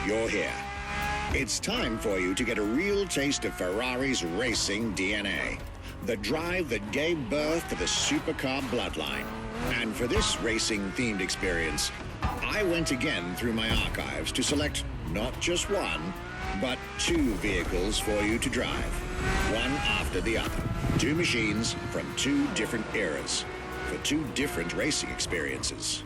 you're here. It's time for you to get a real taste of Ferrari's racing DNA. The drive that gave birth to the supercar bloodline. And for this racing-themed experience, I went again through my archives to select not just one, but two vehicles for you to drive, one after the other. Two machines from two different eras, for two different racing experiences.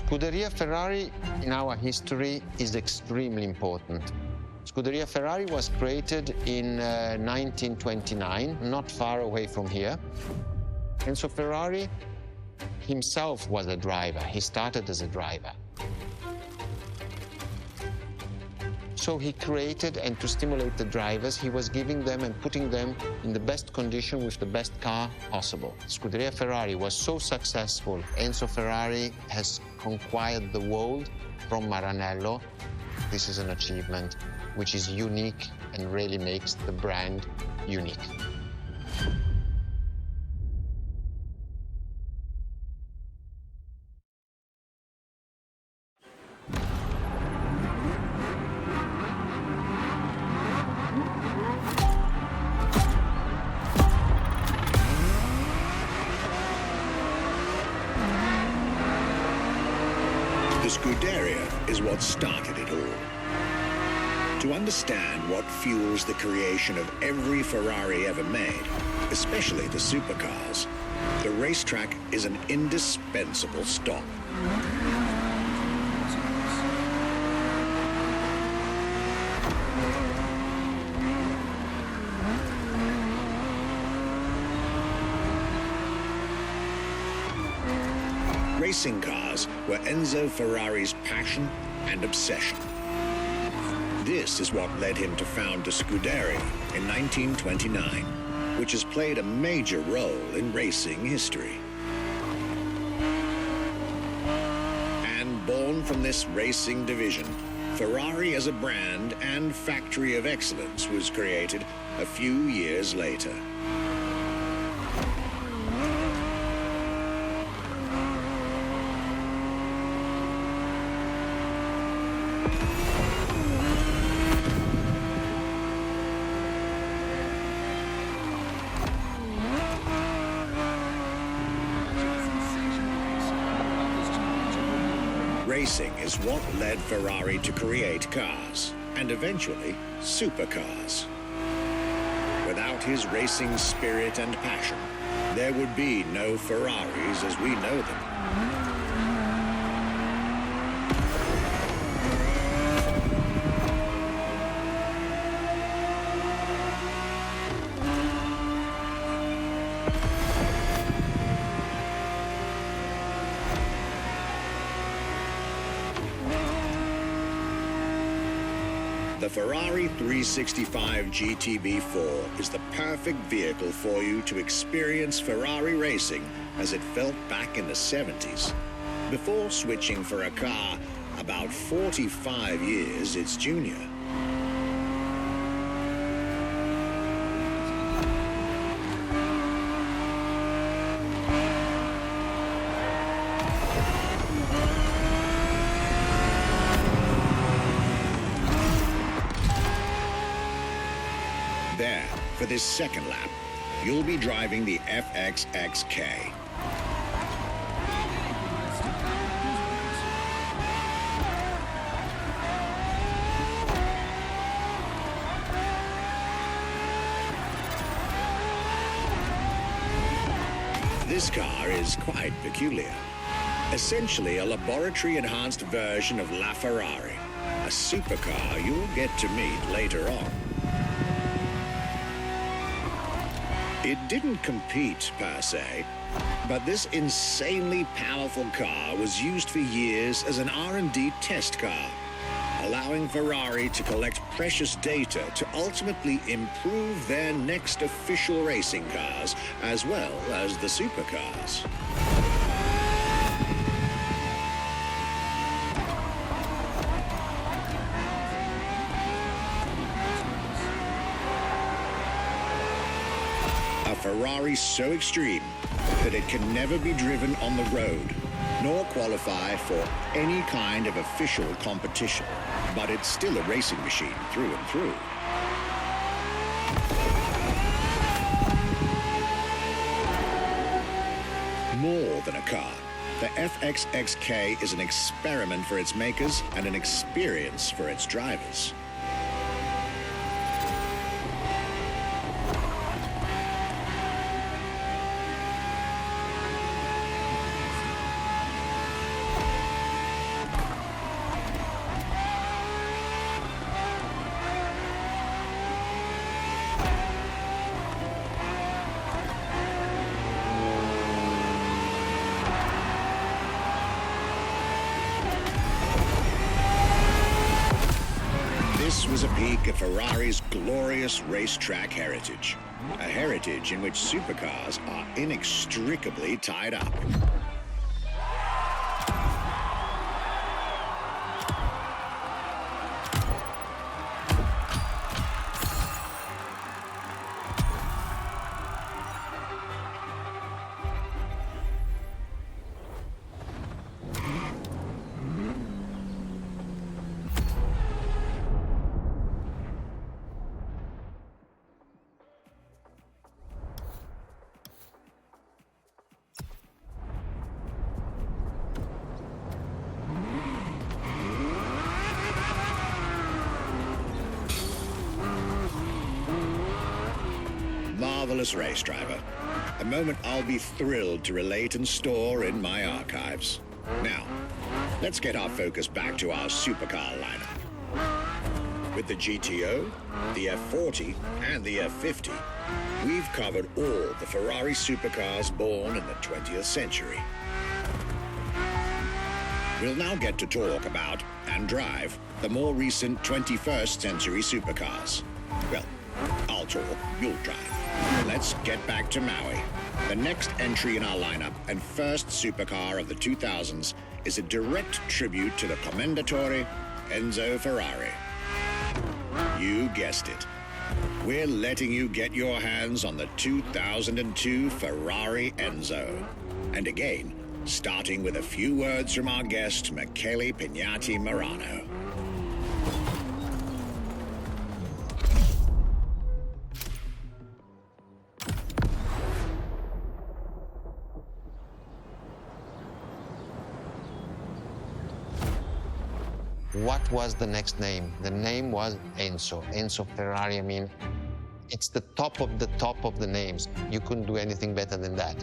Scuderia Ferrari in our history is extremely important. Scuderia Ferrari was created in 1929, not far away from here. Enzo Ferrari himself was a driver. He started as a driver. So he created, and to stimulate the drivers, he was giving them and putting them in the best condition with the best car possible. Scuderia Ferrari was so successful. Enzo Ferrari has conquered the world from Maranello. This is an achievement which is unique and really makes the brand unique. The Scuderia is what started it all. To understand what fuels the creation of every Ferrari ever made, especially the supercars, the racetrack is an indispensable stop. Racing cars were Enzo Ferrari's passion and obsession. This is what led him to found the Scuderia in 1929, which has played a major role in racing history. And born from this racing division, Ferrari as a brand and factory of excellence was created a few years later. Racing is what led Ferrari to create cars, and eventually supercars. Without his racing spirit and passion, there would be no Ferraris as we know them. The Ferrari 365 GTB4 is the perfect vehicle for you to experience Ferrari racing as it felt back in the 70s, before switching for a car about 45 years its junior. There, for this second lap, you'll be driving the FXXK. This car is quite peculiar. Essentially a laboratory-enhanced version of La Ferrari, a supercar you'll get to meet later on. It didn't compete, per se, but this insanely powerful car was used for years as an R&D test car, allowing Ferrari to collect precious data to ultimately improve their next official racing cars, as well as the supercars. A Ferrari so extreme that it can never be driven on the road, nor qualify for any kind of official competition. But it's still a racing machine through and through. More than a car, the FXXK is an experiment for its makers and an experience for its drivers. This was a peek at Ferrari's glorious racetrack heritage. A heritage in which supercars are inextricably tied up. Marvelous race driver. A moment I'll be thrilled to relate and store in my archives. Now, let's get our focus back to our supercar lineup. With the GTO, the F40, and the F50, we've covered all the Ferrari supercars born in the 20th century. We'll now get to talk about and drive the more recent 21st century supercars. Well, I'll talk, you'll drive. Let's get back to Maui. The next entry in our lineup and first supercar of the 2000s is a direct tribute to the Commendatore Enzo Ferrari. You guessed it. We're letting you get your hands on the 2002 Ferrari Enzo. And again, starting with a few words from our guest, Michele Pignati Marano. What was the next name? The name was Enzo. Enzo Ferrari, I mean, it's the top of the names. You couldn't do anything better than that.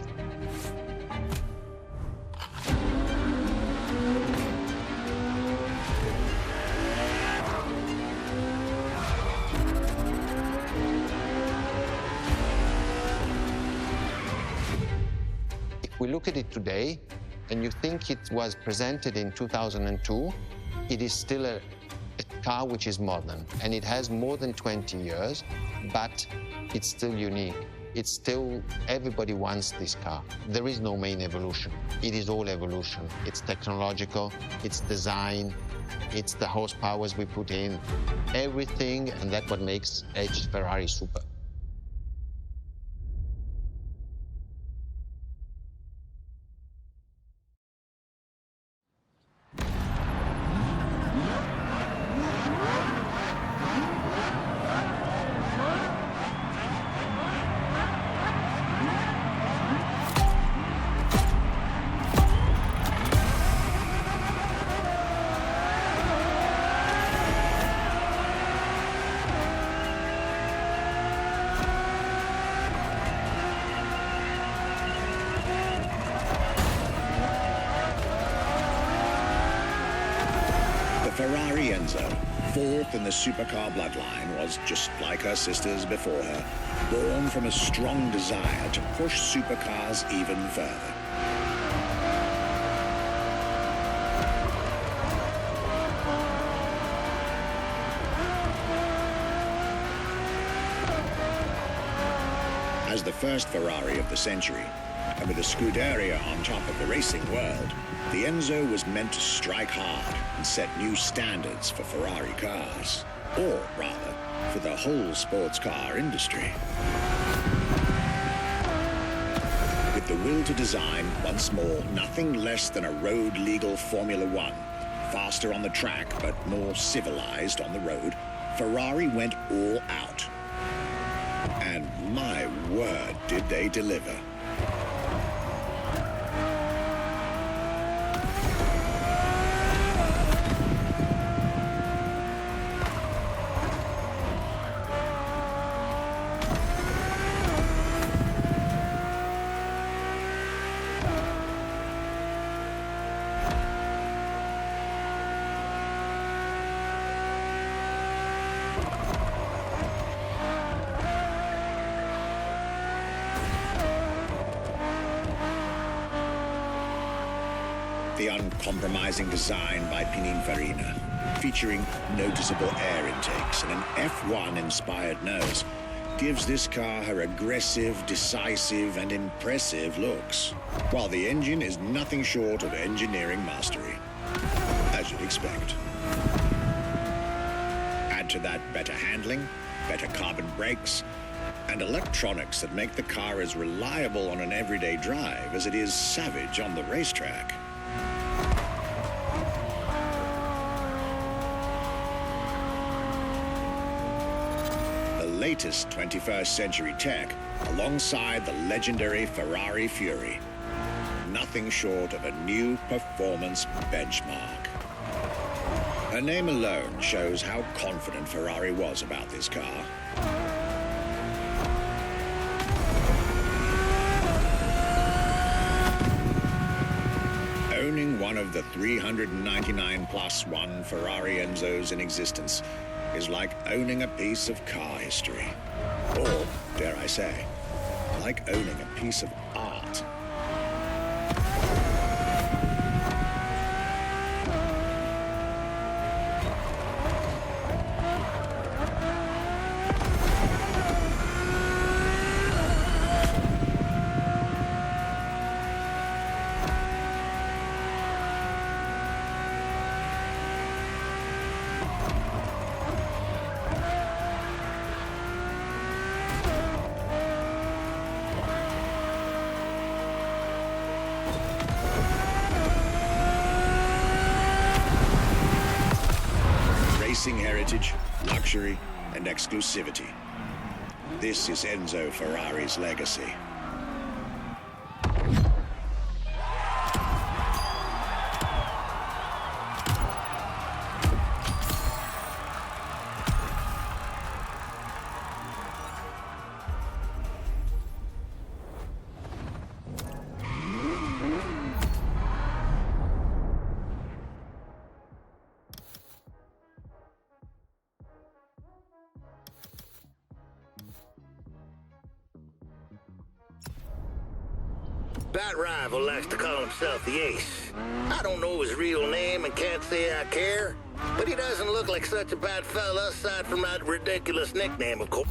If we look at it today, and you think it was presented in 2002, it is still a car which is modern, and it has more than 20 years, but it's still unique. It's still, everybody wants this car. There is no main evolution. It is all evolution. It's technological, it's design, it's the horsepowers we put in, everything, and that's what makes each Ferrari super. Ferrari Enzo, fourth in the supercar bloodline, was just like her sisters before her, born from a strong desire to push supercars even further. As the first Ferrari of the century, and with a Scuderia on top of the racing world, the Enzo was meant to strike hard and set new standards for Ferrari cars, or rather, for the whole sports car industry. With the will to design, once more, nothing less than a road-legal Formula One, faster on the track but more civilized on the road, Ferrari went all out. And my word, did they deliver. The uncompromising design by Pininfarina, featuring noticeable air intakes and an F1-inspired nose, gives this car her aggressive, decisive, and impressive looks, while the engine is nothing short of engineering mastery, as you'd expect. Add to that better handling, better carbon brakes, and electronics that make the car as reliable on an everyday drive as it is savage on the racetrack. Latest 21st century tech alongside the legendary Ferrari Fury. Nothing short of a new performance benchmark. Her name alone shows how confident Ferrari was about this car. Owning one of the 399 plus one Ferrari Enzos in existence is like owning a piece of car history. Or, dare I say, like owning a piece of art. Heritage, luxury, and exclusivity. This is Enzo Ferrari's legacy. That rival likes to call himself the Ace. I don't know his real name and can't say I care, but he doesn't look like such a bad fella aside from that ridiculous nickname, of course.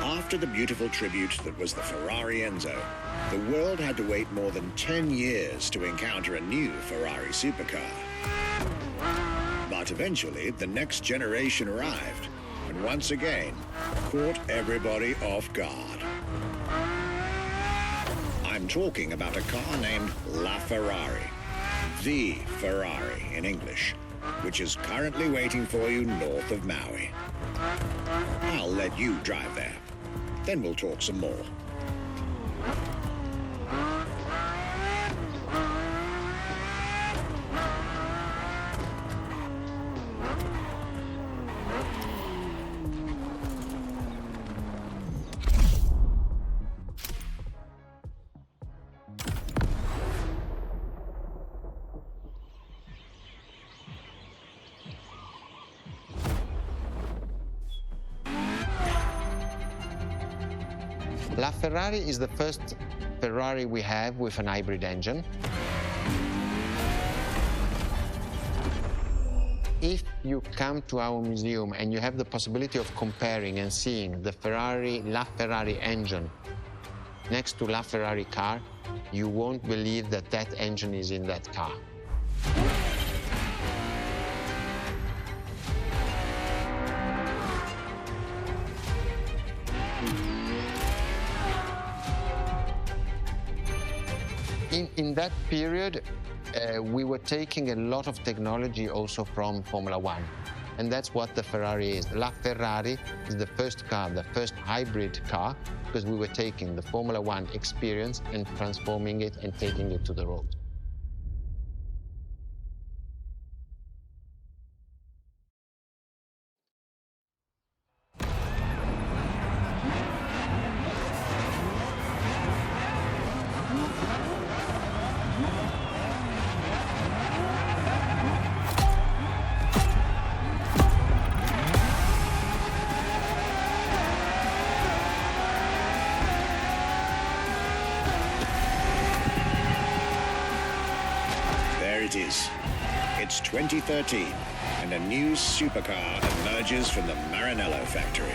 After the beautiful tribute that was the Ferrari Enzo, the world had to wait more than 10 years to encounter a new Ferrari supercar. But eventually, the next generation arrived, and once again, caught everybody off guard. I'm talking about a car named La Ferrari, the Ferrari in English, which is currently waiting for you north of Maui. I'll let you drive there. Then we'll talk some more. LaFerrari is the first Ferrari we have with an hybrid engine. If you come to our museum and you have the possibility of comparing and seeing the LaFerrari engine next to LaFerrari car, you won't believe that that engine is in that car. In that period, we were taking a lot of technology also from Formula One. And that's what the Ferrari is. LaFerrari is the first car, the first hybrid car, because we were taking the Formula One experience and transforming it and taking it to the road. It is. It's 2013, and a new supercar emerges from the Maranello factory.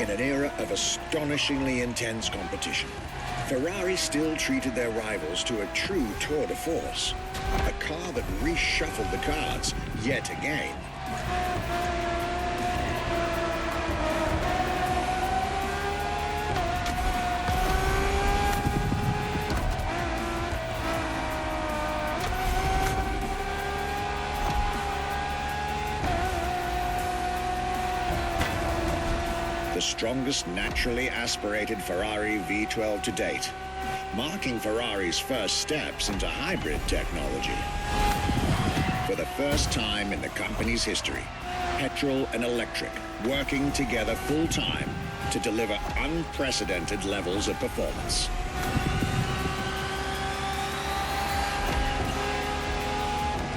In an era of astonishingly intense competition, Ferrari still treated their rivals to a true tour de force, a car that reshuffled the cards yet again. The strongest naturally aspirated Ferrari V12 to date, marking Ferrari's first steps into hybrid technology. For the first time in the company's history, petrol and electric working together full-time to deliver unprecedented levels of performance.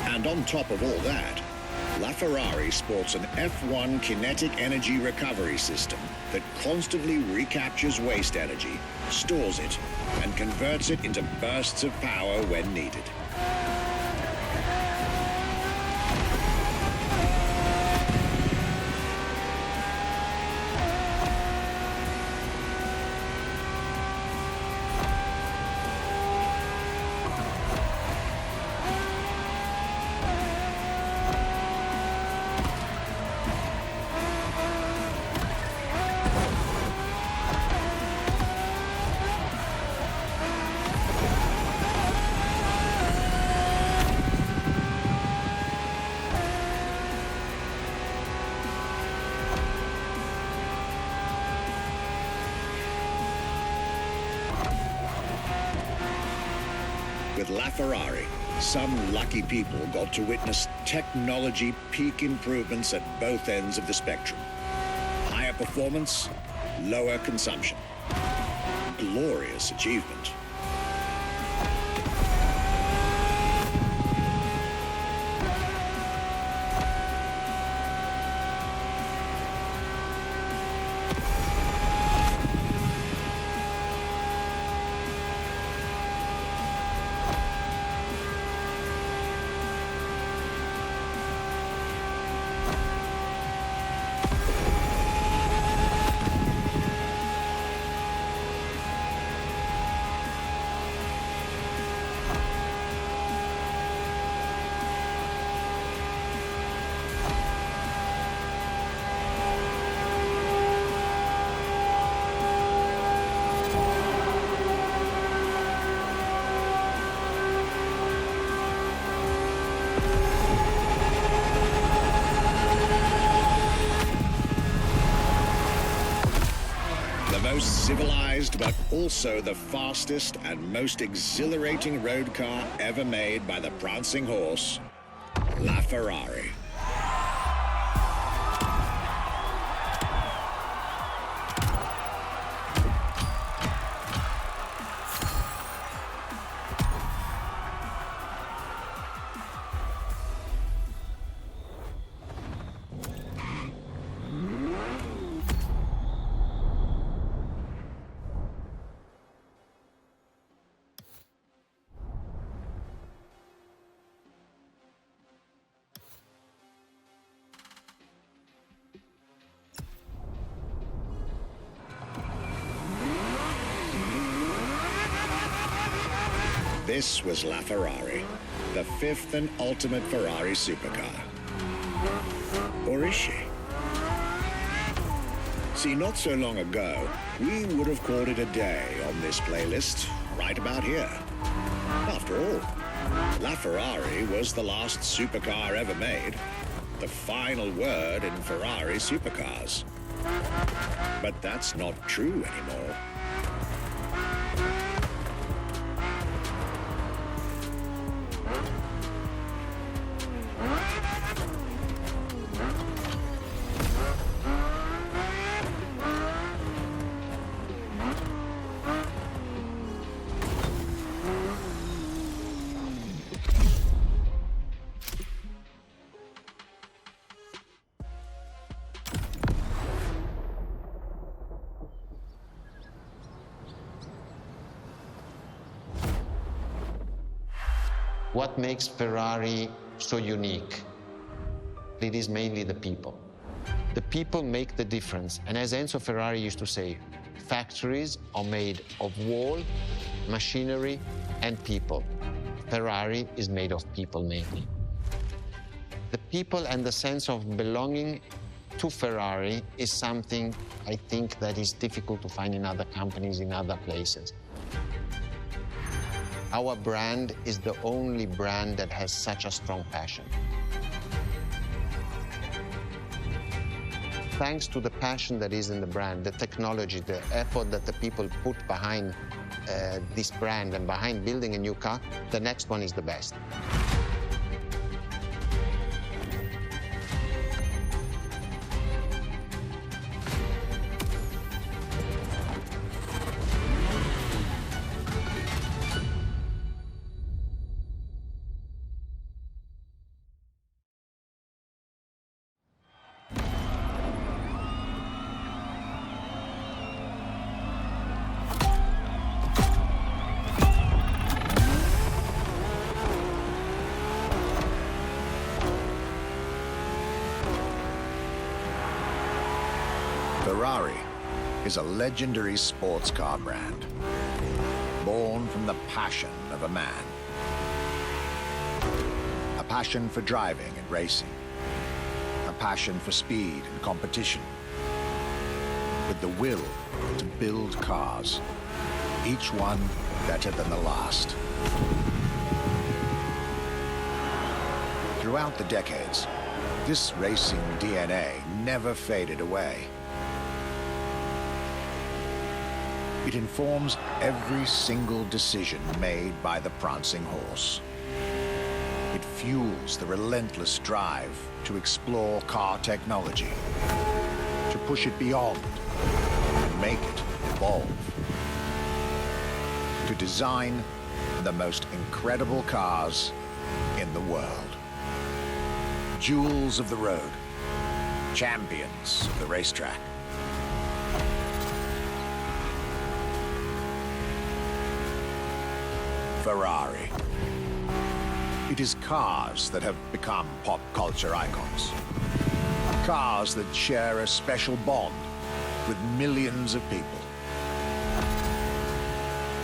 And on top of all that, LaFerrari sports an F1 kinetic energy recovery system that constantly recaptures waste energy, stores it, and converts it into bursts of power when needed. With LaFerrari, some lucky people got to witness technology peak improvements at both ends of the spectrum. Higher performance, lower consumption. Glorious achievement. Most civilized, but also the fastest and most exhilarating road car ever made by the prancing horse, LaFerrari. This was La Ferrari, the fifth and ultimate Ferrari supercar. Or is she? See, not so long ago, we would have called it a day on this playlist, right about here. After all, La Ferrari was the last supercar ever made, the final word in Ferrari supercars. But that's not true anymore. What makes Ferrari so unique? It is mainly the people. The people make the difference. And as Enzo Ferrari used to say, factories are made of wall, machinery, and people. Ferrari is made of people mainly. The people and the sense of belonging to Ferrari is something I think that is difficult to find in other companies, in other places. Our brand is the only brand that has such a strong passion. Thanks to the passion that is in the brand, the technology, the effort that the people put behind this brand and behind building a new car, the next one is the best. Ferrari is a legendary sports car brand, born from the passion of a man. A passion for driving and racing, a passion for speed and competition, with the will to build cars, each one better than the last. Throughout the decades, this racing DNA never faded away. It informs every single decision made by the prancing horse. It fuels the relentless drive to explore car technology, to push it beyond and make it evolve, to design the most incredible cars in the world. Jewels of the road, champions of the racetrack. Ferrari. It is cars that have become pop culture icons. Cars that share a special bond with millions of people.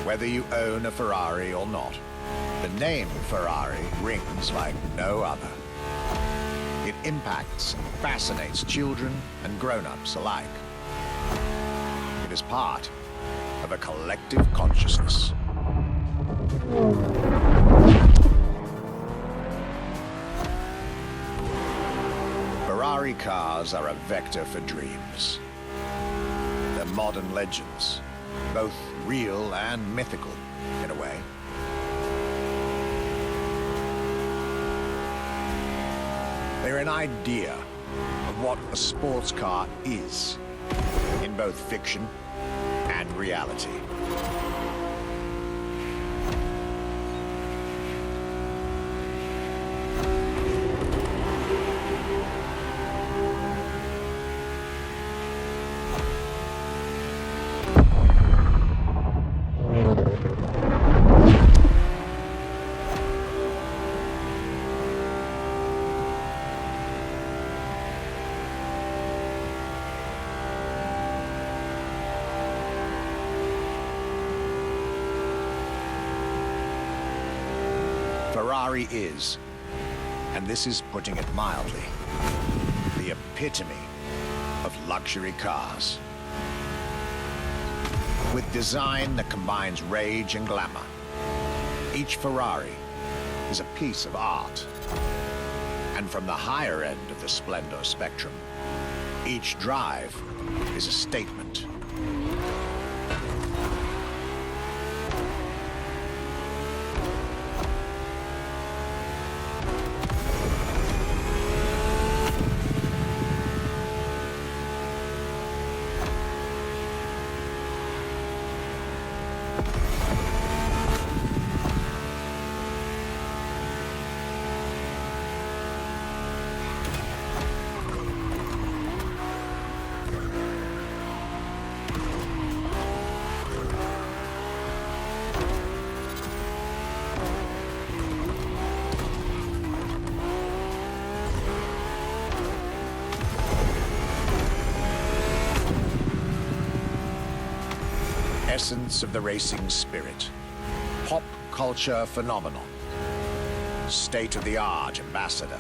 Whether you own a Ferrari or not, the name Ferrari rings like no other. It impacts and fascinates children and grown-ups alike. It is part of a collective consciousness. Ferrari cars are a vector for dreams. They're modern legends, both real and mythical, in a way. They're an idea of what a sports car is, in both fiction and reality. Ferrari is, and this is putting it mildly, the epitome of luxury cars. With design that combines rage and glamour, each Ferrari is a piece of art. And from the higher end of the splendor spectrum, each drive is a statement. Essence of the racing spirit, pop culture phenomenon, state-of-the-art ambassador.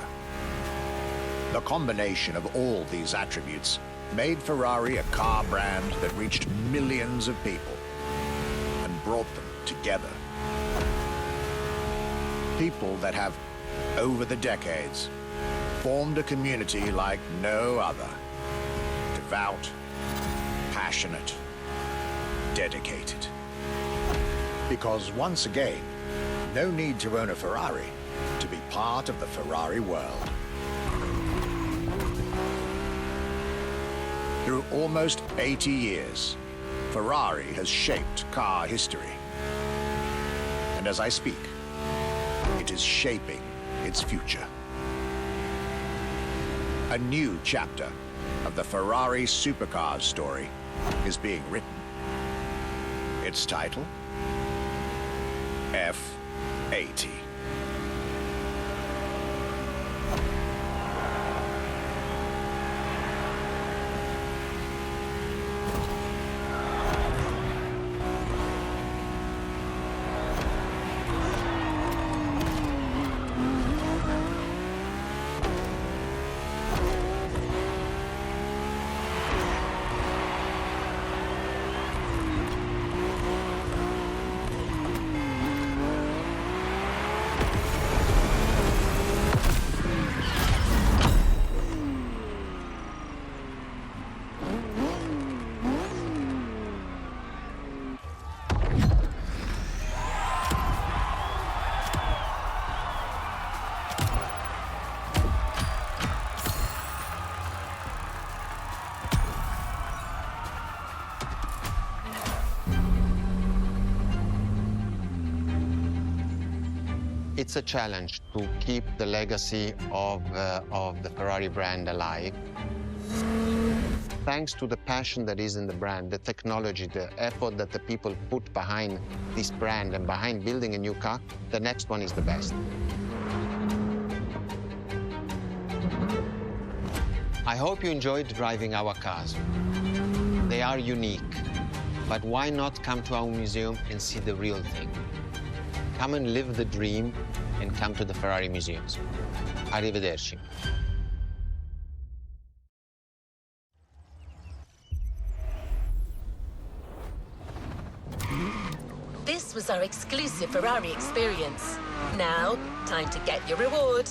The combination of all these attributes made Ferrari a car brand that reached millions of people and brought them together. People that have, over the decades, formed a community like no other. Devout, passionate, dedicated. Because once again, no need to own a Ferrari to be part of the Ferrari world. Through almost 80 years, Ferrari has shaped car history. And as I speak, it is shaping its future. A new chapter of the Ferrari Supercars story is being written. Its title, F80. It's a challenge to keep the legacy of the Ferrari brand alive. Thanks to the passion that is in the brand, the technology, the effort that the people put behind this brand and behind building a new car, the next one is the best. I hope you enjoyed driving our cars. They are unique, but why not come to our museum and see the real thing? Come and live the dream and come to the Ferrari museums. Arrivederci. This was our exclusive Ferrari experience. Now, time to get your reward.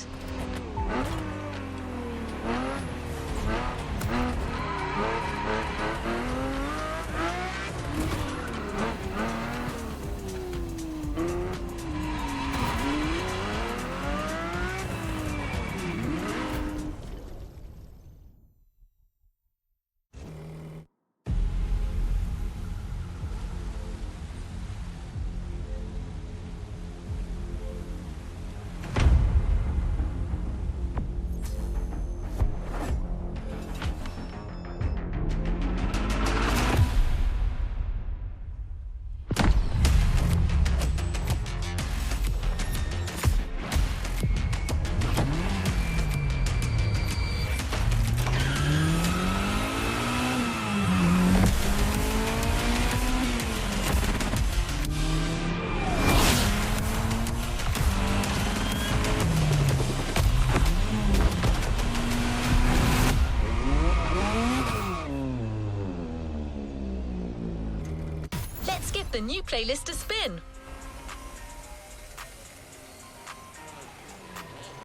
the new playlist to spin.